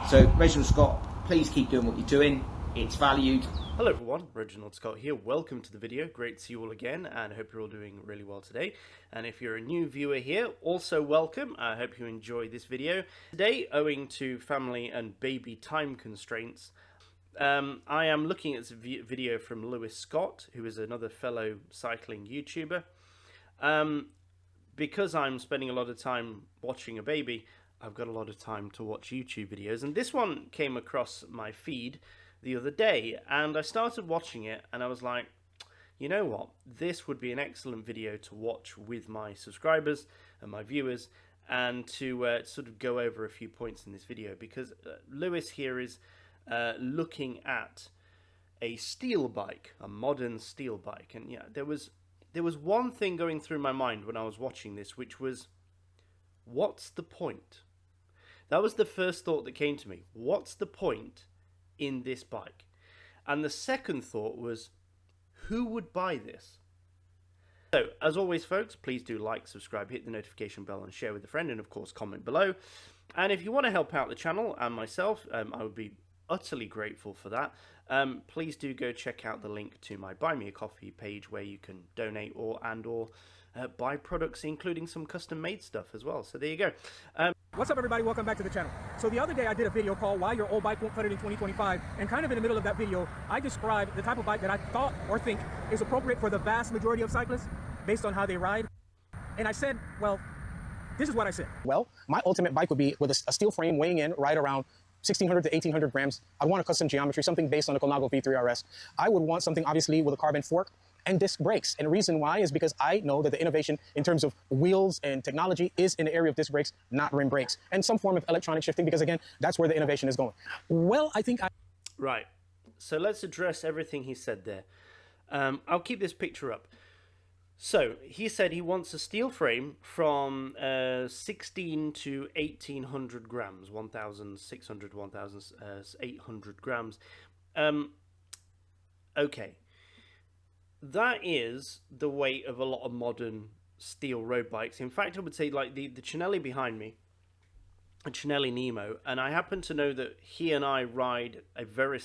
So Reginald Scott, please keep doing what you're doing. It's valued. Hello everyone, Reginald Scott here. Welcome to the video. Great to see you all again, and I hope you're all doing really well today. And if you're a new viewer here, also welcome. I hope you enjoy this video. Today, owing to family and baby time constraints, I am looking at this video from Lewis Scott, who is another fellow cycling YouTuber. Because I'm spending a lot of time watching a baby, I've got a lot of time to watch YouTube videos, and this one came across my feed the other day, and I started watching it, and I was like, you know what, this would be an excellent video to watch with my subscribers and my viewers, and to sort of go over a few points in this video, because Lewis here is looking at a steel bike, a modern steel bike, and yeah, there was one thing going through my mind when I was watching this, which was, what's the point? That was the first thought that came to me. What's the point in this bike? And the second thought was, who would buy this? So, as always, folks, please do like, subscribe, hit the notification bell, and share with a friend, and of course, comment below. And if you want to help out the channel and myself, I would be utterly grateful for that. Please do go check out the link to my Buy Me a Coffee page, where you can donate or buy products, including some custom-made stuff as well. So there you go. What's up, everybody? Welcome back to the channel. So the other day I did a video called Why Your Old Bike Won't Cut It in 2025, and kind of in the middle of that video I described the type of bike that I thought or think is appropriate for the vast majority of cyclists based on how they ride. And I said, well, this is what I said. Well, my ultimate bike would be with a steel frame weighing in right around 1,600 to 1,800 grams. I'd want a custom geometry, something based on the Colnago V3 RS. I would want something obviously with a carbon fork and disc brakes. And the reason why is because I know that the innovation in terms of wheels and technology is in the area of disc brakes, not rim brakes, and some form of electronic shifting, because again, that's where the innovation is going. Well, I think Right. So let's address everything he said there. I'll keep this picture up. So he said he wants a steel frame from 16 to 1,800 grams, 1,600, 1,800 grams. Okay. That is the weight of a lot of modern steel road bikes. In fact, I would say, like the Cinelli behind me, a Cinelli Nemo, and I happen to know that he and I ride a very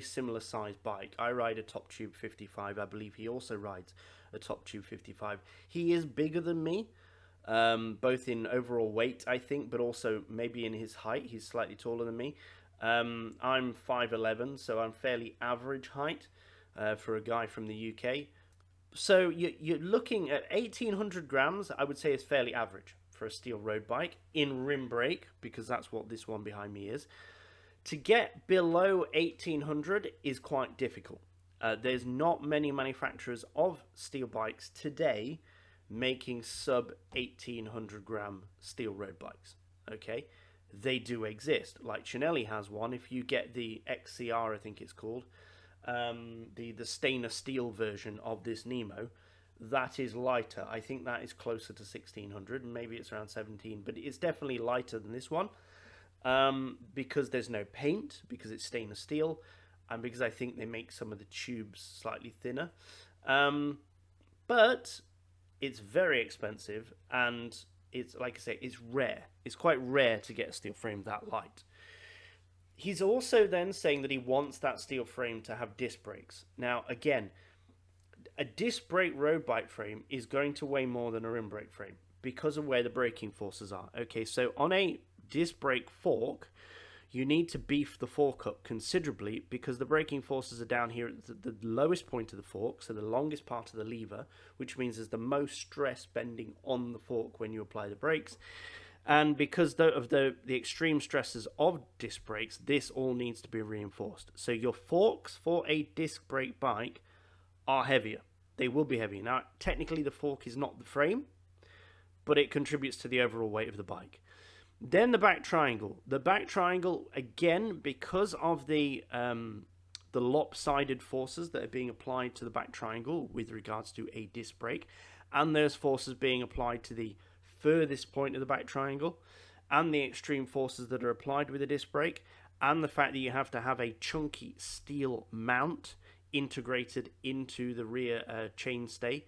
similar sized bike. I ride a Top Tube 55. I believe he also rides a Top Tube 55. He is bigger than me, both in overall weight, I think, but also maybe in his height. He's slightly taller than me. I'm 5'11", so I'm fairly average height for a guy from the UK. So you're looking at 1,800 grams, I would say, is fairly average for a steel road bike in rim brake, because that's what this one behind me is. To get below 1,800 is quite difficult. There's not many manufacturers of steel bikes today making sub 1,800 gram steel road bikes. Okay, they do exist. Like Cinelli has one. If you get the XCR, I think it's called, the stainless steel version of this Nemo, that is lighter. I think that is closer to 1,600, and maybe it's around 17, but it's definitely lighter than this one, because there's no paint, because it's stainless steel, and because I think they make some of the tubes slightly thinner. But it's very expensive, and it's, like I say, it's rare. It's quite rare to get a steel frame that light. He's also then saying that he wants that steel frame to have disc brakes. Now, again, a disc brake road bike frame is going to weigh more than a rim brake frame because of where the braking forces are. Okay, so on a disc brake fork, you need to beef the fork up considerably, because the braking forces are down here at the lowest point of the fork, so the longest part of the lever, which means there's the most stress bending on the fork when you apply the brakes. And because of the extreme stresses of disc brakes, this all needs to be reinforced. So your forks for a disc brake bike are heavier. They will be heavier. Now, technically the fork is not the frame, but it contributes to the overall weight of the bike. Then the back triangle. The back triangle, again, because of the lopsided forces that are being applied to the back triangle with regards to a disc brake, and those forces being applied to the furthest point of the back triangle, and the extreme forces that are applied with a disc brake, and the fact that you have to have a chunky steel mount integrated into the rear chainstay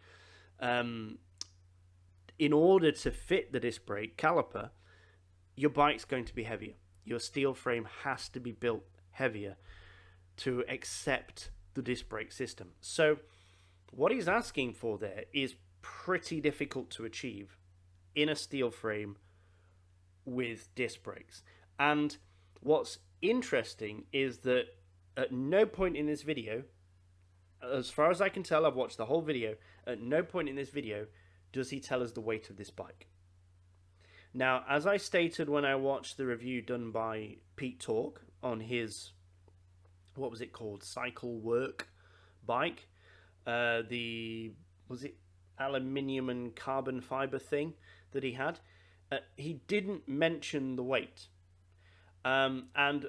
in order to fit the disc brake caliper, your bike's going to be heavier. your steel frame has to be built heavier to accept the disc brake system. So what he's asking for there is pretty difficult to achieve in a steel frame with disc brakes. And what's interesting is that at no point in this video, as far as I can tell, I've watched the whole video, at no point in this video does he tell us the weight of this bike. Now, as I stated when I watched the review done by Pete Talk on his, what was it called, Cycle Work bike, was it aluminium and carbon fiber thing that he had, he didn't mention the weight. And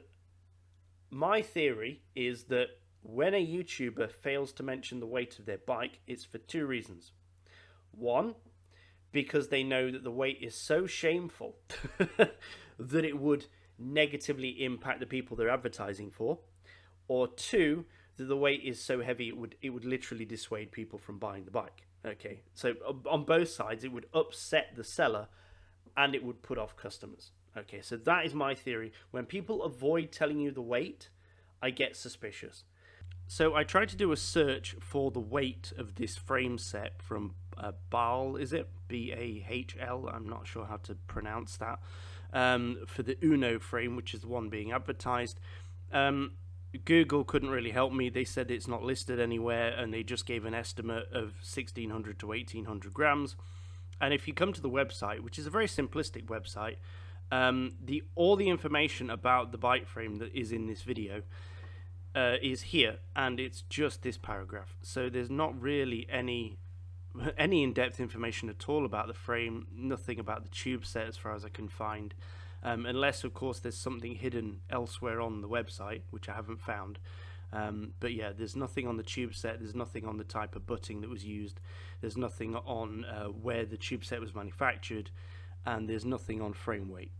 my theory is that when a YouTuber fails to mention the weight of their bike, it's for two reasons. One, because they know that the weight is so shameful that it would negatively impact the people they're advertising for. Or two, that the weight is so heavy it would literally dissuade people from buying the bike. Okay, so on both sides, it would upset the seller and it would put off customers. Okay, so that is my theory. When people avoid telling you the weight, I get suspicious. So I tried to do a search for the weight of this frame set from Bahl, is it? B-A-H-L, I'm not sure how to pronounce that, for the Uno frame, which is the one being advertised. Google couldn't really help me. They said it's not listed anywhere, and they just gave an estimate of 1,600 to 1,800 grams. And if you come to the website, which is a very simplistic website, all the information about the bike frame that is in this video is here, and it's just this paragraph. So there's not really any in-depth information at all about the frame, nothing about the tube set as far as I can find, unless of course there's something hidden elsewhere on the website, which I haven't found. But yeah, there's nothing on the tube set, there's nothing on the type of butting that was used, there's nothing on where the tube set was manufactured, and there's nothing on frame weight.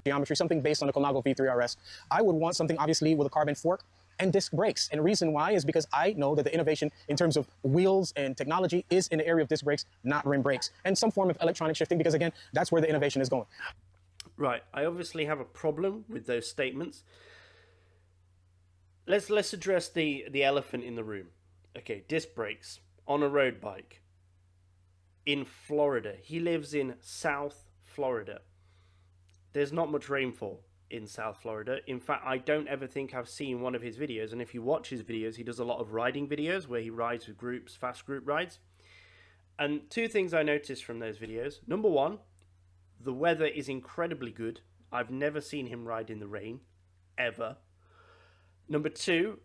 Geometry, something based on the Colnago V3 RS. I would want something obviously with a carbon fork and disc brakes. And the reason why is because I know that the innovation in terms of wheels and technology is in the area of disc brakes, not rim brakes, and some form of electronic shifting, because again, that's where the innovation is going. Right, I obviously have a problem with those statements. Let's address the elephant in the room. Okay, disc brakes on a road bike in Florida. He lives in South Florida. There's not much rainfall in South Florida. In fact, I don't ever think I've seen one of his videos, and if you watch his videos, he does a lot of riding videos where he rides with groups, fast group rides. And two things I noticed from those videos. Number one, the weather is incredibly good. I've never seen him ride in the rain, ever. Number two,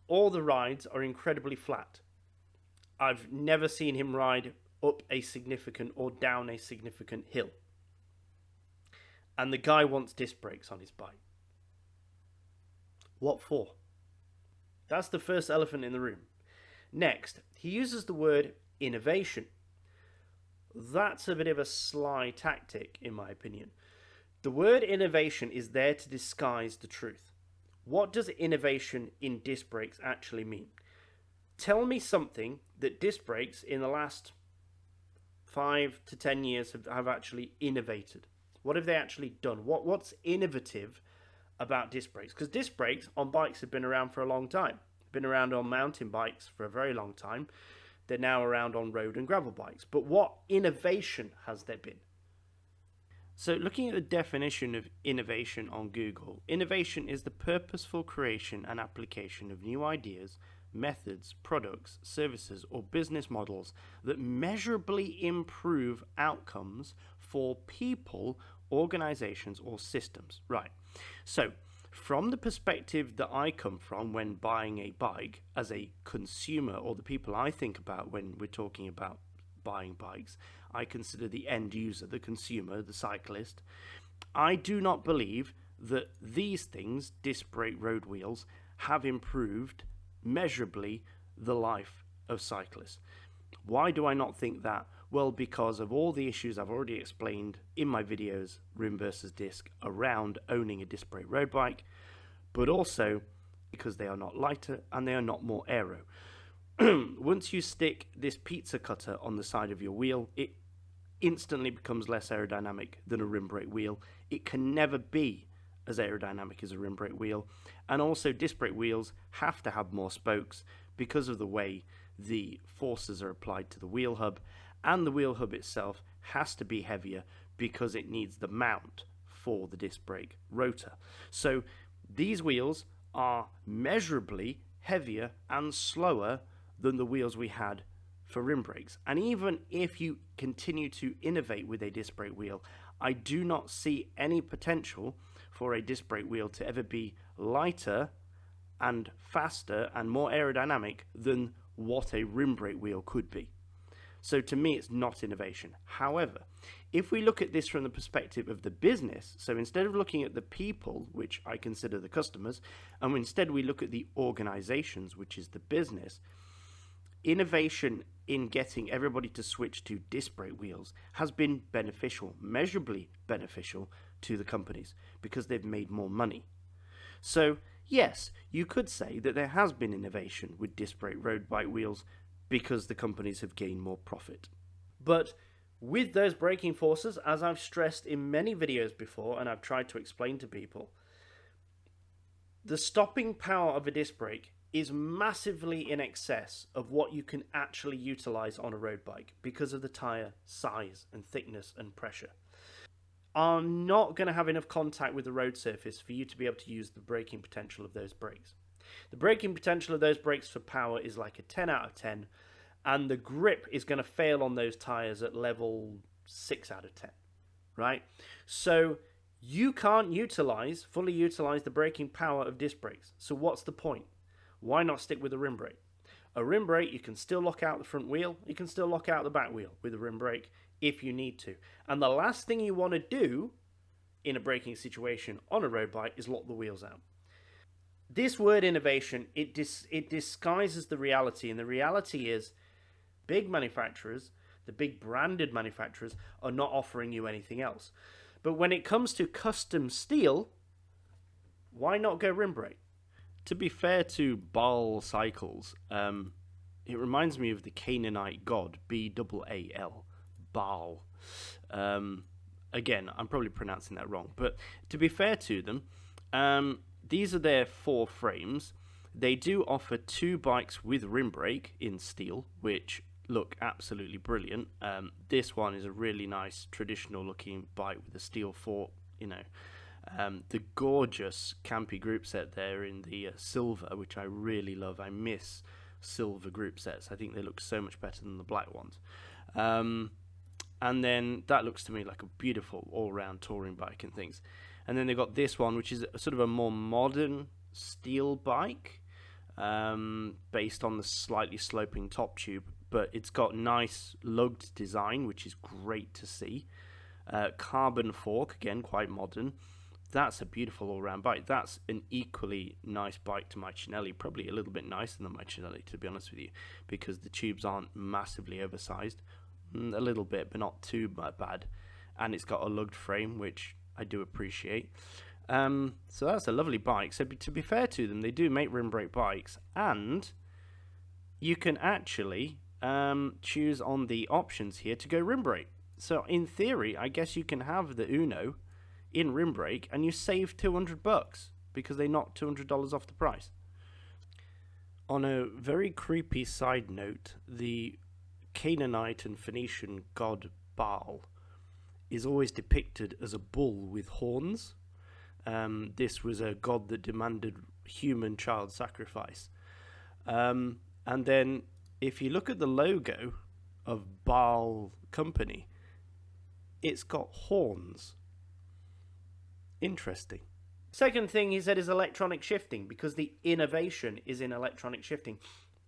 all the rides are incredibly flat. I've never seen him ride up a significant or down a significant hill. And the guy wants disc brakes on his bike. What for? That's the first elephant in the room. Next, he uses the word innovation. That's a bit of a sly tactic, in my opinion. The word innovation is there to disguise the truth. What does innovation in disc brakes actually mean? Tell me something that disc brakes in the last 5 to 10 years have actually innovated. What have they actually done? What's innovative about disc brakes? Because disc brakes on bikes have been around for a long time. Been around on mountain bikes for a very long time. They're now around on road and gravel bikes. But what innovation has there been? So looking at the definition of innovation on Google, innovation is the purposeful creation and application of new ideas, methods, products, services, or business models that measurably improve outcomes for people, organizations, or systems. Right. So, from the perspective that I come from when buying a bike as a consumer, or the people I think about when we're talking about buying bikes, I consider the end user, the consumer, the cyclist. I do not believe that these things, disc brake, road wheels, have improved measurably the life of cyclists. Why do I not think that? Well, because of all the issues I've already explained in my videos, rim versus disc, around owning a disc brake road bike, but also because they are not lighter and they are not more aero. Once you stick this pizza cutter on the side of your wheel, it instantly becomes less aerodynamic than a rim brake wheel. It can never be as aerodynamic as a rim brake wheel. And also disc brake wheels have to have more spokes because of the way the forces are applied to the wheel hub, and the wheel hub itself has to be heavier because it needs the mount for the disc brake rotor. So these wheels are measurably heavier and slower than the wheels we had for rim brakes. And even if you continue to innovate with a disc brake wheel, I do not see any potential for a disc brake wheel to ever be lighter and faster and more aerodynamic than what a rim brake wheel could be. So to me, it's not innovation. However, if we look at this from the perspective of the business, so instead of looking at the people, which I consider the customers, and instead we look at the organizations, which is the business, innovation in getting everybody to switch to disc brake wheels has been beneficial, measurably beneficial to the companies because they've made more money. So yes, you could say that there has been innovation with disc brake road bike wheels because the companies have gained more profit. But with those braking forces, as I've stressed in many videos before and I've tried to explain to people, the stopping power of a disc brake is massively in excess of what you can actually utilize on a road bike because of the tire size and thickness and pressure. Are not going to have enough contact with the road surface for you to be able to use the braking potential of those brakes. The braking potential of those brakes for power is like a 10 out of 10, and the grip is going to fail on those tires at level 6 out of 10, right? So you can't fully utilize the braking power of disc brakes. So what's the point? Why not stick with a rim brake? A rim brake, you can still lock out the front wheel, you can still lock out the back wheel with a rim brake if you need to. And the last thing you want to do in a braking situation on a road bike is lock the wheels out. This word innovation, it disguises the reality, and the reality is big manufacturers, the big branded manufacturers, are not offering you anything else. But when it comes to custom steel, why not go rim brake? To be fair to Baal Cycles, it reminds me of the Canaanite god, B-A-A-L, Baal. Again, I'm probably pronouncing that wrong, but to be fair to them, these are their 4 frames. They do offer 2 bikes with rim brake in steel, which look absolutely brilliant. This one is a really nice traditional looking bike with a steel fork, the gorgeous campy group set there in the silver, which I really love. I miss silver group sets. I think they look so much better than the black ones. And then that looks to me like a beautiful all-round touring bike and things. And then they've got this one, which is sort of a more modern steel bike, based on the slightly sloping top tube, but it's got nice lugged design, which is great to see. Carbon fork, again, quite modern. That's a beautiful all-round bike. That's an equally nice bike to my Cinelli, probably a little bit nicer than my Cinelli, to be honest with you, because the tubes aren't massively oversized. A little bit, but not too bad. And it's got a lugged frame, which I do appreciate. So that's a lovely bike. So to be fair to them, they do make rim brake bikes, and you can actually choose on the options here to go rim brake. So in theory, I guess you can have the Uno in rim brake and you save $200 because they knocked $200 off the price. On a very creepy side note, the Canaanite and Phoenician god Baal is always depicted as a bull with horns. This was a god that demanded human child sacrifice. And then if you look at the logo of Baal Company, it's got horns. Interesting. Second thing he said is electronic shifting, because the innovation is in electronic shifting.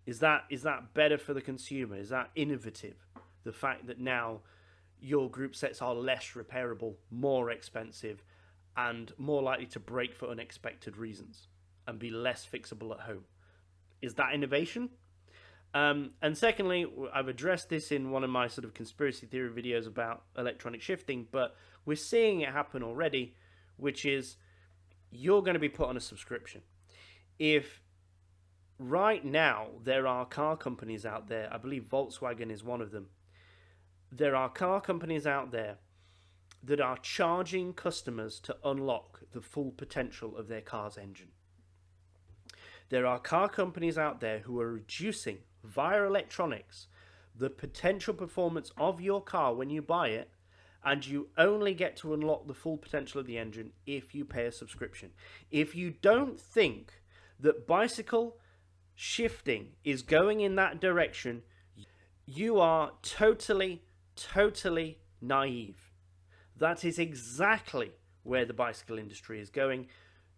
Is that better for the consumer? Is that innovative? The fact that now your group sets are less repairable, more expensive, and more likely to break for unexpected reasons and be less fixable at home. Is that innovation? And secondly, I've addressed this in one of my sort of conspiracy theory videos about electronic shifting, but we're seeing it happen already, which is you're going to be put on a subscription. If right now there are car companies out there, I believe Volkswagen is one of them, there are car companies out there that are charging customers to unlock the full potential of their car's engine. There are car companies out there who are reducing, via electronics, the potential performance of your car when you buy it, and you only get to unlock the full potential of the engine if you pay a subscription. If you don't think that bicycle shifting is going in that direction, you are totally naive. That is exactly where the bicycle industry is going.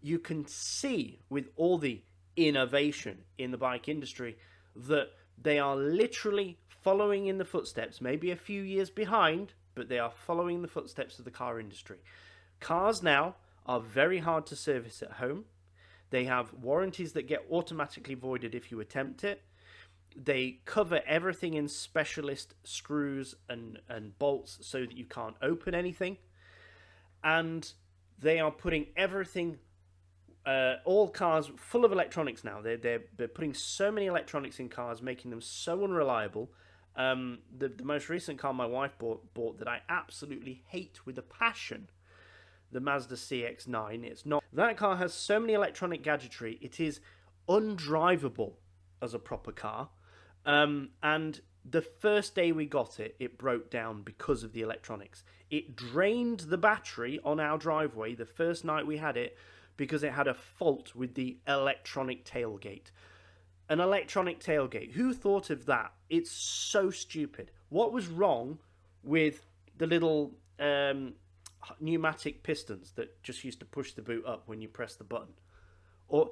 You can see with all the innovation in the bike industry that they are literally following in the footsteps, maybe a few years behind, but they are following the footsteps of the car industry. Cars now are very hard to service at home. They have warranties that get automatically voided if you attempt it. They cover everything in specialist screws and bolts so that you can't open anything. And they are putting everything, all cars full of electronics now. They're putting so many electronics in cars, making them so unreliable. The most recent car my wife bought that I absolutely hate with a passion, the Mazda CX-9. It's not. That car has so many electronic gadgetry, it is undrivable as a proper car. And the first day we got it, it broke down because of the electronics. It drained the battery on our driveway the first night we had it because it had a fault with the electronic tailgate. An electronic tailgate. Who thought of that? It's so stupid. What was wrong with the little pneumatic pistons that just used to push the boot up when you press the button? Or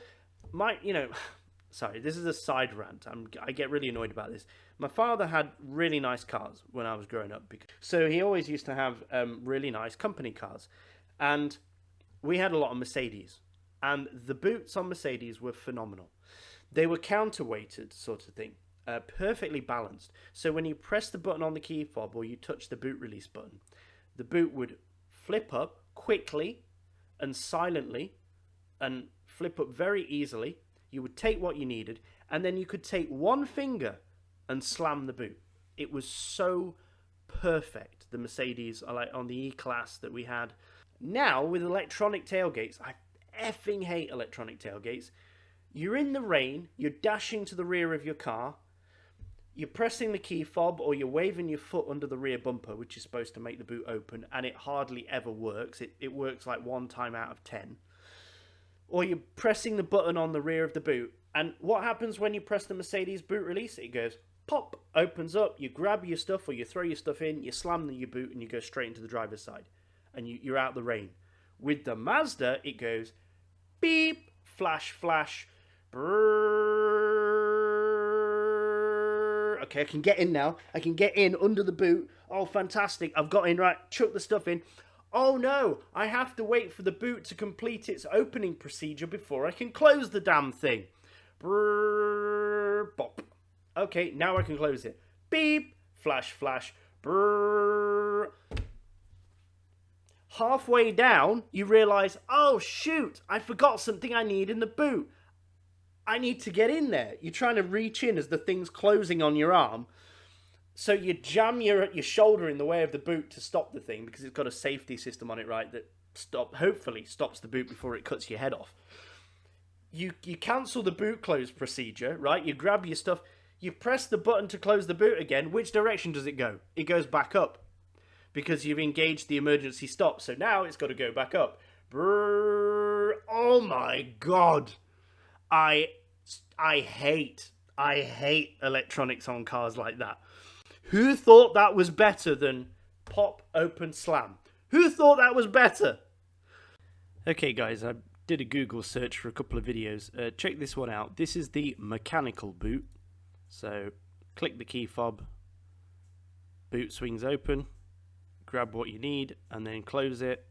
sorry, this is a side rant. I get really annoyed about this. My father had really nice cars when I was growing up, so he always used to have really nice company cars, and we had a lot of Mercedes, and the boots on Mercedes were phenomenal. They were counterweighted sort of thing, perfectly balanced. So when you press the button on the key fob or you touch the boot release button, the boot would flip up quickly and silently and flip up very easily. You would take what you needed, and then you could take one finger and slam the boot. It was so perfect, the Mercedes on the E-Class that we had. Now, with electronic tailgates, I effing hate electronic tailgates. You're in the rain, you're dashing to the rear of your car, you're pressing the key fob or you're waving your foot under the rear bumper, which is supposed to make the boot open, and it hardly ever works. It works like 1 time out of 10. Or you're pressing the button on the rear of the boot, and what happens when you press the Mercedes boot release? It goes pop, opens up, you grab your stuff or you throw your stuff in, you slam your boot and you go straight into the driver's side, and you're out the rain. With the Mazda, it goes beep, flash, flash, brrrr. Okay, I can get in now. I can get in under the boot. Oh, fantastic. I've got in, right, chuck the stuff in. Oh no, I have to wait for the boot to complete its opening procedure before I can close the damn thing. Brrrr, bop. Okay, now I can close it. Beep, flash, flash, brrrr. Halfway down, you realise, oh shoot, I forgot something I need in the boot. I need to get in there. You're trying to reach in as the thing's closing on your arm. So you jam your shoulder in the way of the boot to stop the thing because it's got a safety system on it, right, that hopefully stops the boot before it cuts your head off. You cancel the boot close procedure, right? You grab your stuff, you press the button to close the boot again. Which direction does it go? It goes back up because you've engaged the emergency stop. So now it's got to go back up. Brrr. Oh my God. I hate electronics on cars like that. Who thought that was better than pop, open, slam? Who thought that was better? Okay, guys, I did a Google search for a couple of videos. Check this one out. This is the mechanical boot. So, click the key fob, boot swings open, grab what you need, and then close it.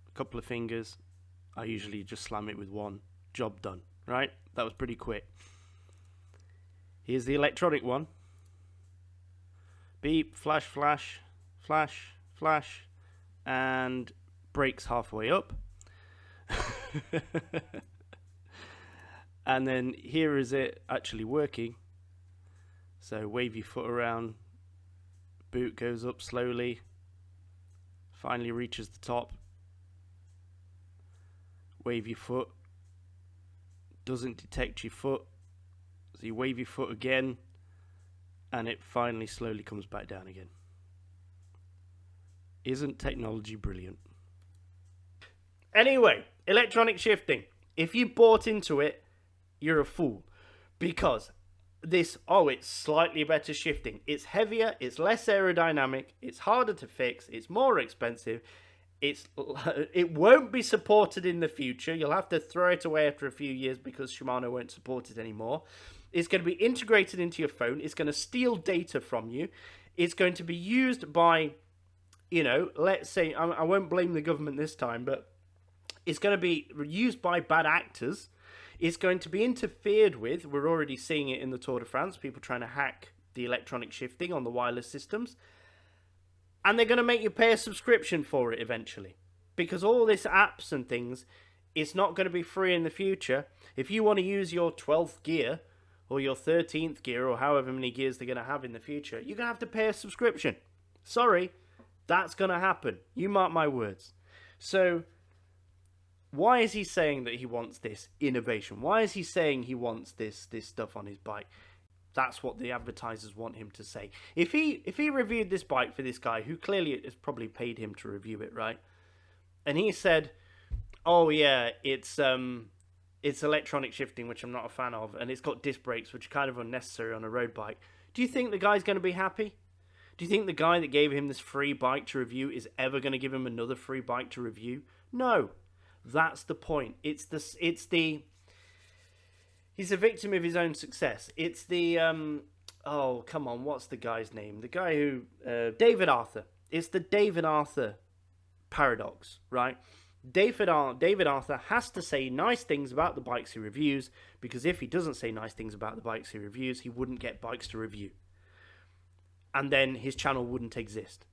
A couple of fingers. I usually just slam it with one. Job done, right? That was pretty quick. Here's the electronic one. Beep, flash, flash, flash, flash, and brakes halfway up. And then here is it actually working. So wave your foot around, Boot goes up slowly. Finally reaches the top. Wave your foot. Doesn't detect your foot. So you wave your foot again. And it finally slowly comes back down again. Isn't technology brilliant? Anyway, electronic shifting. If you bought into it, you're a fool. Because this, it's slightly better shifting. It's heavier, it's less aerodynamic, it's harder to fix, it's more expensive. It won't be supported in the future. You'll have to throw it away after a few years because Shimano won't support it anymore. It's going to be integrated into your phone. It's going to steal data from you. It's going to be used by, let's say, I won't blame the government this time, but it's going to be used by bad actors. It's going to be interfered with. We're already seeing it in the Tour de France, people trying to hack the electronic shifting on the wireless systems. And they're going to make you pay a subscription for it eventually. Because all this apps and things, it's not going to be free in the future. If you want to use your 12th gear, or your 13th gear, or however many gears they're going to have in the future, you're going to have to pay a subscription. Sorry, that's going to happen. You mark my words. So, why is he saying that he wants this innovation? Why is he saying he wants this stuff on his bike? That's what the advertisers want him to say. If he reviewed this bike for this guy, who clearly has probably paid him to review it, right? And he said, oh yeah, it's electronic shifting, which I'm not a fan of, and it's got disc brakes, which are kind of unnecessary on a road bike. Do you think the guy's going to be happy? Do you think the guy that gave him this free bike to review is ever going to give him another free bike to review? No. That's the point. He's a victim of his own success. It's the come on, what's the guy's name? The guy who David Arthur. It's the David Arthur paradox, right? David Arthur has to say nice things about the bikes he reviews, because if he doesn't say nice things about the bikes he reviews, he wouldn't get bikes to review. And then his channel wouldn't exist.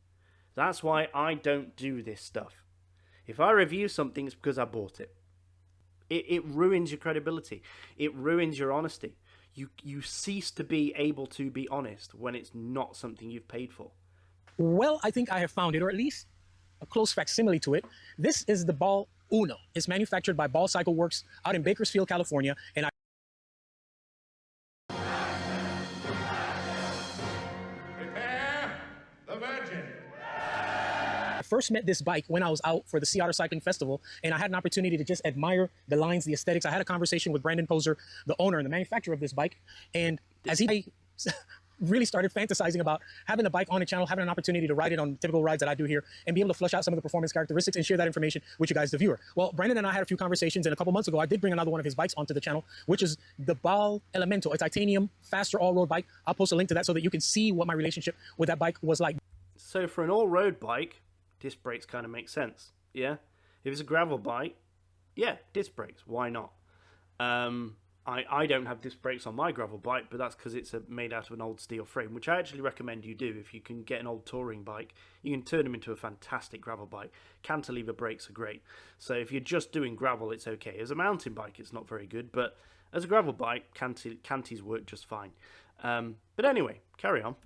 That's why I don't do this stuff. If I review something, it's because I bought it. It ruins your credibility. It ruins your honesty. You cease to be able to be honest when it's not something you've paid for. Well, I think I have found it, or at least a close facsimile to it. This is the Ball Uno. It's manufactured by Ball Cycle Works out in Bakersfield, California, and Prepare the Virgin. I first met this bike when I was out for the Sea Otter Cycling Festival, and I had an opportunity to just admire the lines, the aesthetics. I had a conversation with Brandon Poser, the owner and the manufacturer of this bike, and as he really started fantasizing about having a bike on the channel, having an opportunity to ride it on typical rides that I do here, and be able to flesh out some of the performance characteristics and share that information with you guys, the viewer. Well, Brandon and I had a few conversations, and a couple months ago, I did bring another one of his bikes onto the channel, which is the Ball Elemento, a titanium, faster all-road bike. I'll post a link to that so that you can see what my relationship with that bike was like. So for an all-road bike, disc brakes kind of make sense, yeah? If it's a gravel bike, yeah, disc brakes, why not? I don't have disc brakes on my gravel bike, but that's because it's made out of an old steel frame, which I actually recommend you do. If you can get an old touring bike, you can turn them into a fantastic gravel bike. Cantilever brakes are great. So if you're just doing gravel, it's okay. As a mountain bike, it's not very good, but as a gravel bike, canties work just fine. But anyway, carry on.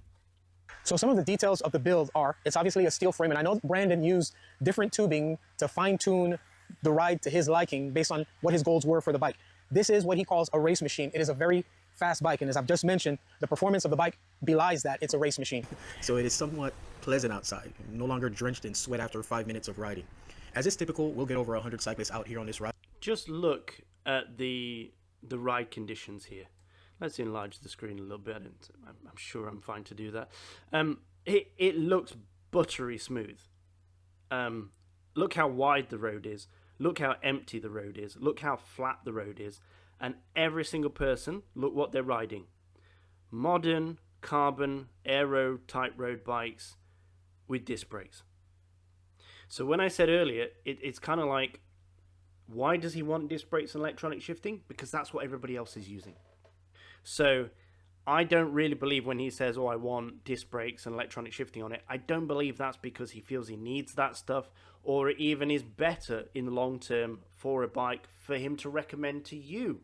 So some of the details of the build are, it's obviously a steel frame, and I know Brandon used different tubing to fine-tune the ride to his liking based on what his goals were for the bike. This is what he calls a race machine. It is a very fast bike, and as I've just mentioned, the performance of the bike belies that it's a race machine. So it is somewhat pleasant outside, no longer drenched in sweat after 5 minutes of riding. As is typical, we'll get over 100 cyclists out here on this ride. Just look at the ride conditions here. Let's enlarge the screen a little bit. I'm sure I'm fine to do that. It looks buttery smooth. Look how wide the road is. Look how empty the road is. Look how flat the road is. And every single person, look what they're riding. Modern, carbon, aero type road bikes with disc brakes. So when I said earlier, it's kind of like, why does he want disc brakes and electronic shifting? Because that's what everybody else is using. So I don't really believe when he says, oh, I want disc brakes and electronic shifting on it. I don't believe that's because he feels he needs that stuff, or it even is better in the long term for a bike for him to recommend to you.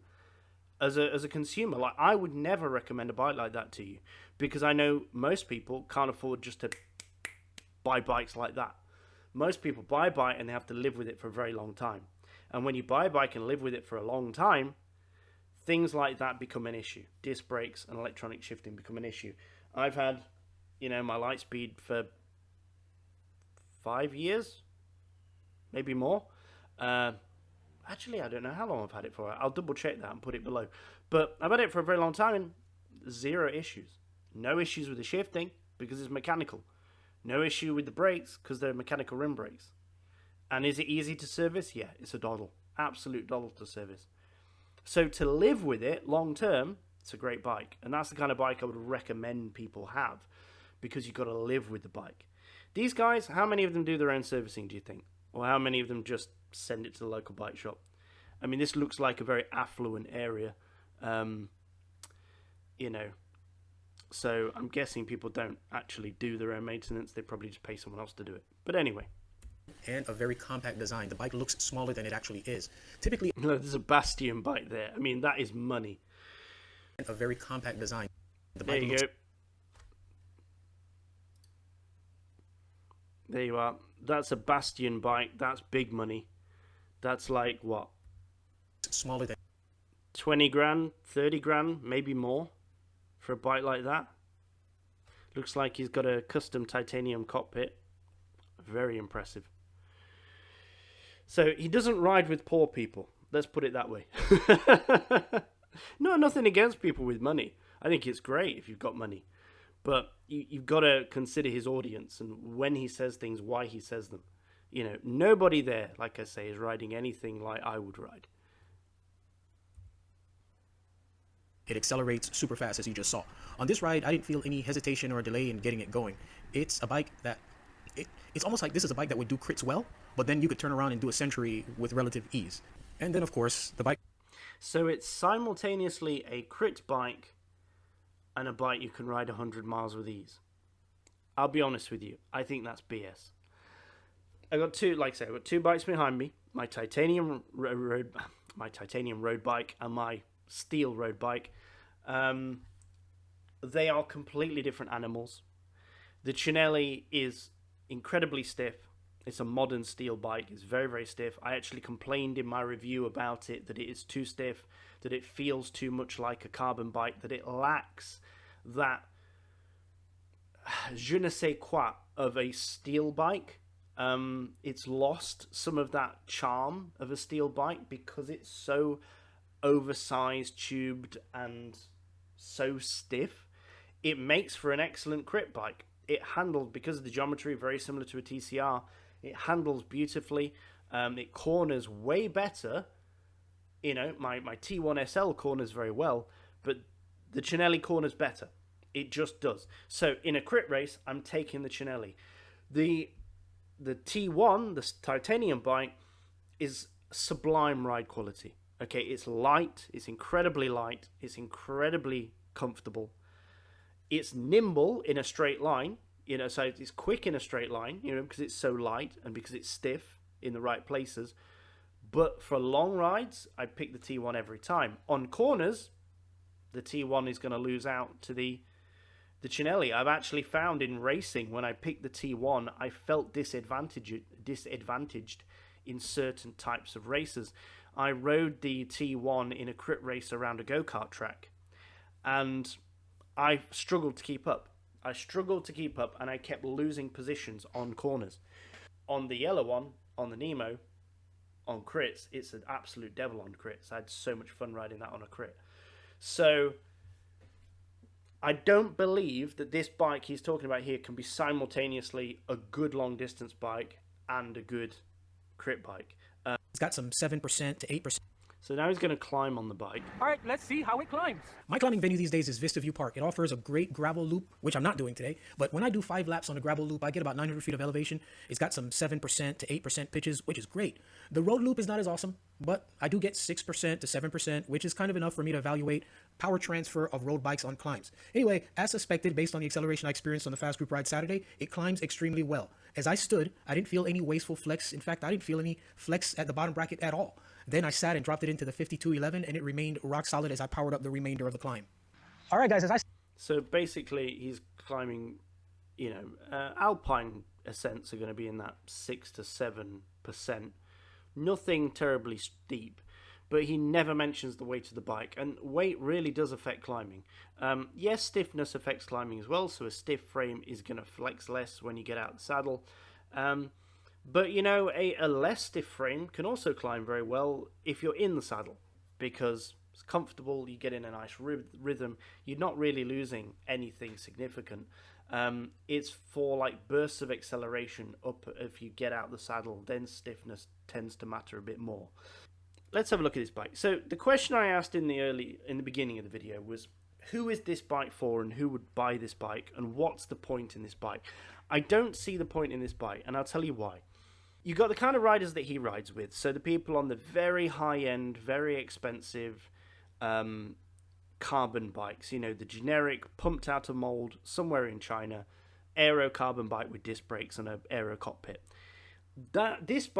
as a consumer. Like, I would never recommend a bike like that to you, because I know most people can't afford just to buy bikes like that. Most people buy a bike and they have to live with it for a very long time. And when you buy a bike and live with it for a long time, things like that become an issue. Disc brakes and electronic shifting become an issue. I've had, my Lightspeed for 5 years, maybe more. Actually, I don't know how long I've had it for. I'll double check that and put it below. But I've had it for a very long time and 0 issues. No issues with the shifting because it's mechanical. No issue with the brakes because they're mechanical rim brakes. And is it easy to service? Yeah, it's a doddle. Absolute doddle to service. So to live with it long term, it's a great bike. And that's the kind of bike I would recommend people have, because you've got to live with the bike. These guys, how many of them do their own servicing, do you think? Or how many of them just send it to the local bike shop? I mean, this looks like a very affluent area, so I'm guessing people don't actually do their own maintenance. They probably just pay someone else to do it. But anyway. And a very compact design. The bike looks smaller than it actually is. Typically, no, there's a Bastion bike there. I mean, that is money. A very compact design. The There bike you looks go. There you are. That's a Bastion bike. That's big money. That's like, what? smaller than 20 grand, 30 grand, maybe more for a bike like that. Looks like he's got a custom titanium cockpit. Very impressive. So he doesn't ride with poor people. Let's put it that way. No, nothing against people with money. I think it's great if you've got money. But you've got to consider his audience and when he says things, why he says them. Nobody there, like I say, is riding anything like I would ride. it accelerates super fast, as you just saw. On this ride, I didn't feel any hesitation or delay in getting it going. It's a bike that, it's almost like this is a bike that would do crits well, but then you could turn around and do a century with relative ease. And then, of course, the bike... So it's simultaneously a crit bike and a bike you can ride 100 miles with ease. I'll be honest with you, I think that's BS. I've got two bikes behind me, my titanium road bike and my steel road bike. They are completely different animals. The Cinelli is incredibly stiff. It's a modern steel bike. It's very, very stiff. I actually complained in my review about it that it is too stiff, that it feels too much like a carbon bike, that it lacks that je ne sais quoi of a steel bike. It's lost some of that charm of a steel bike because it's so oversized, tubed, and so stiff. It makes for an excellent crit bike. It handles, because of the geometry, very similar to a TCR. It handles beautifully. It corners way better. You know, my T1 SL corners very well, but the Cinelli corners better. It just does. So in a crit race, I'm taking the Cinelli. The T1, the titanium bike, is sublime ride quality. Okay, it's light. It's incredibly light. It's incredibly comfortable. It's nimble in a straight line. You know, so it's quick in a straight line, you know, because it's so light and because it's stiff in the right places. But for long rides, I pick the T1 every time. On corners, the T1 is going to lose out to the Cinelli. I've actually found in racing, when I picked the T1, I felt disadvantaged in certain types of races. I rode the T1 in a crit race around a go-kart track, and I struggled to keep up. And I kept losing positions on corners. On the yellow one, on the Nemo, on crits, it's an absolute devil on crits. I had so much fun riding that on a crit. So I don't believe that this bike he's talking about here can be simultaneously a good long distance bike and a good crit bike. It's got some 7% to 8%. So now he's going to climb on the bike. All right, let's see how it climbs. My climbing venue these days is Vista View Park. It offers a great gravel loop, which I'm not doing today. But when I do 5 laps on a gravel loop, I get about 900 feet of elevation. It's got some 7% to 8% pitches, which is great. The road loop is not as awesome, but I do get 6% to 7%, which is kind of enough for me to evaluate power transfer of road bikes on climbs. Anyway, as suspected, based on the acceleration I experienced on the Fast Group Ride Saturday, it climbs extremely well. As I stood, I didn't feel any wasteful flex. In fact, I didn't feel any flex at the bottom bracket at all. Then I sat and dropped it into the 52.11, and it remained rock solid as I powered up the remainder of the climb. All right, guys, as I So basically, he's climbing, alpine ascents are going to be in that 6 to 7%. Nothing terribly steep, but he never mentions the weight of the bike, and weight really does affect climbing. Yes, stiffness affects climbing as well, so a stiff frame is going to flex less when you get out of the saddle. But a less stiff frame can also climb very well if you're in the saddle, because it's comfortable, you get in a nice rhythm, you're not really losing anything significant. It's for like bursts of acceleration up if you get out the saddle, then stiffness tends to matter a bit more. Let's have a look at this bike. So the question I asked in the beginning of the video was, who is this bike for and who would buy this bike and what's the point in this bike? I don't see the point in this bike, and I'll tell you why. You got the kind of riders that he rides with, so the people on the very high end, very expensive carbon bikes, the generic pumped out of mold somewhere in China aero carbon bike with disc brakes and an aero cockpit. This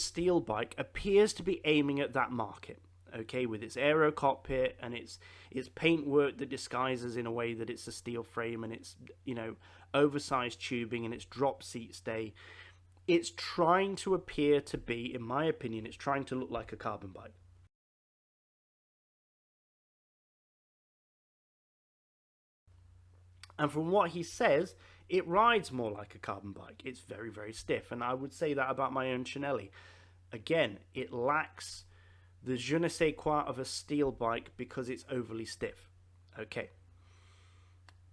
steel bike appears to be aiming at that market, okay, with its aero cockpit and its paintwork that disguises in a way that it's a steel frame, and its oversized tubing and its drop seat stay. It's trying to appear to be, in my opinion, it's trying to look like a carbon bike. And from what he says, it rides more like a carbon bike. It's very, very stiff. And I would say that about my own Cinelli. Again, it lacks the je ne sais quoi of a steel bike because it's overly stiff. Okay.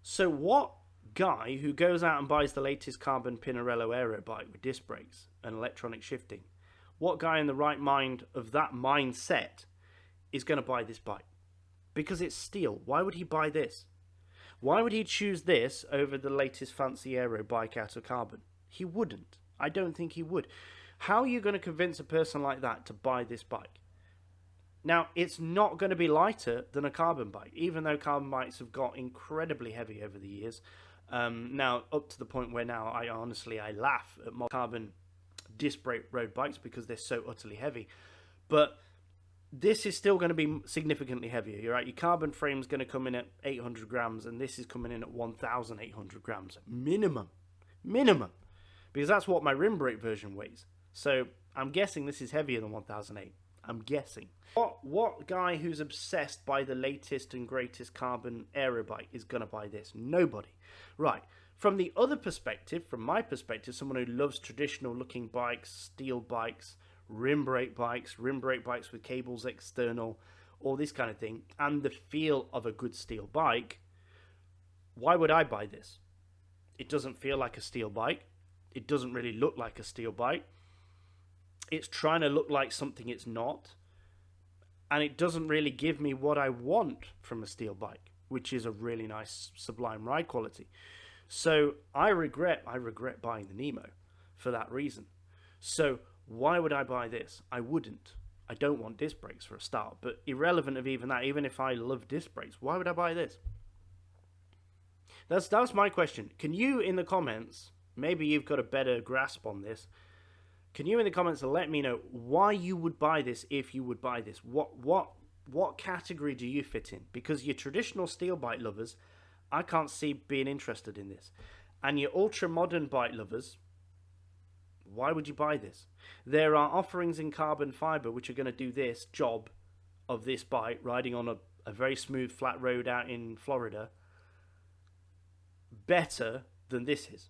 So what guy who goes out and buys the latest carbon Pinarello aero bike with disc brakes and electronic shifting, what guy in the right mind of that mindset is going to buy this bike? Because it's steel. Why would he buy this? Why would he choose this over the latest fancy aero bike out of carbon? He wouldn't. I don't think he would. How are you going to convince a person like that to buy this bike? Now, it's not going to be lighter than a carbon bike, even though carbon bikes have got incredibly heavy over the years. Now, up to the point where now I laugh at modern carbon disc brake road bikes because they're so utterly heavy. But this is still going to be significantly heavier. You're right. Your carbon frame is going to come in at 800 grams, and this is coming in at 1,800 grams minimum, because that's what my rim brake version weighs. So I'm guessing this is heavier than 1,008. I'm guessing. What guy who's obsessed by the latest and greatest carbon aero bike is going to buy this? Nobody. Right. From the other perspective, from my perspective, someone who loves traditional looking bikes, steel bikes, rim brake bikes with cables external, all this kind of thing, and the feel of a good steel bike, why would I buy this? It doesn't feel like a steel bike. It doesn't really look like a steel bike. It's trying to look like something it's not. And it doesn't really give me what I want from a steel bike, which is a really nice sublime ride quality. So I regret buying the Nemo for that reason. So why would I buy this? I wouldn't. I don't want disc brakes for a start. But irrelevant of even that, even if I love disc brakes, why would I buy this? That's my question. Can you in the comments, maybe you've got a better grasp on this, can you in the comments let me know why you would buy this if you would buy this? What category do you fit in? Because your traditional steel bike lovers, I can't see being interested in this. And your ultra modern bike lovers, why would you buy this? There are offerings in carbon fiber which are going to do this job of this bike riding on a very smooth flat road out in Florida better than this is.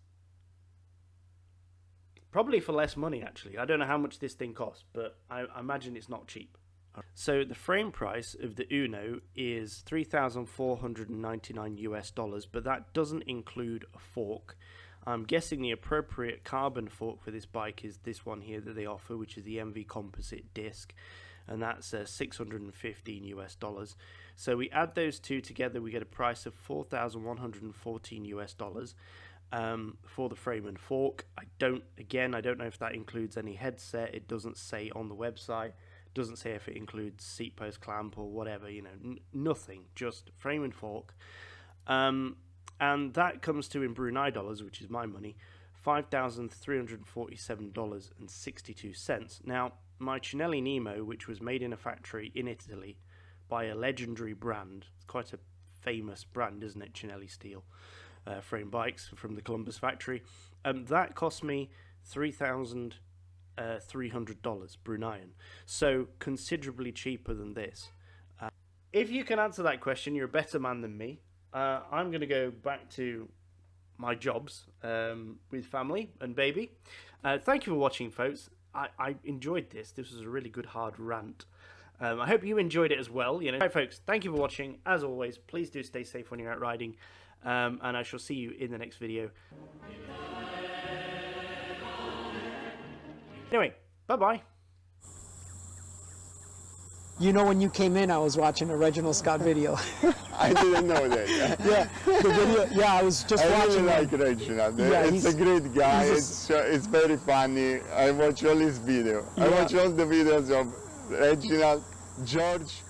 Probably for less money, actually. I don't know how much this thing costs, but I imagine it's not cheap. So the frame price of the Uno is $3,499 US, but that doesn't include a fork. I'm guessing the appropriate carbon fork for this bike is this one here that they offer, which is the MV Composite disc, and that's $615 US. So we add those two together, we get a price of $4,114 US. For the frame and fork. I don't know if that includes any headset. It doesn't say on the website. It doesn't say if it includes seat post clamp or whatever, nothing, just frame and fork. And that comes to, in Brunei dollars, which is my money, $5,347.62. Now, my Cinelli Nemo, which was made in a factory in Italy by a legendary brand, it's quite a famous brand, isn't it, Cinelli steel frame bikes from the Columbus factory, that cost me $3,300 Bruneian, so considerably cheaper than this. If you can answer that question, you're a better man than me. I'm going to go back to my jobs with family and baby. Thank you for watching, folks. I enjoyed this. This was a really good hard rant. I hope you enjoyed it as well. Right, folks, thank you for watching. As always, please do stay safe when you're out riding, and I shall see you in the next video. Anyway, bye-bye. You know, when you came in, I was watching a Reginald Scott video. I didn't know that. Yeah, the video. Yeah, I was just I watching. really like Reginald. Yeah, it's a great guy. It's very funny. I watch all his videos. I watch all the videos of Reginald, George,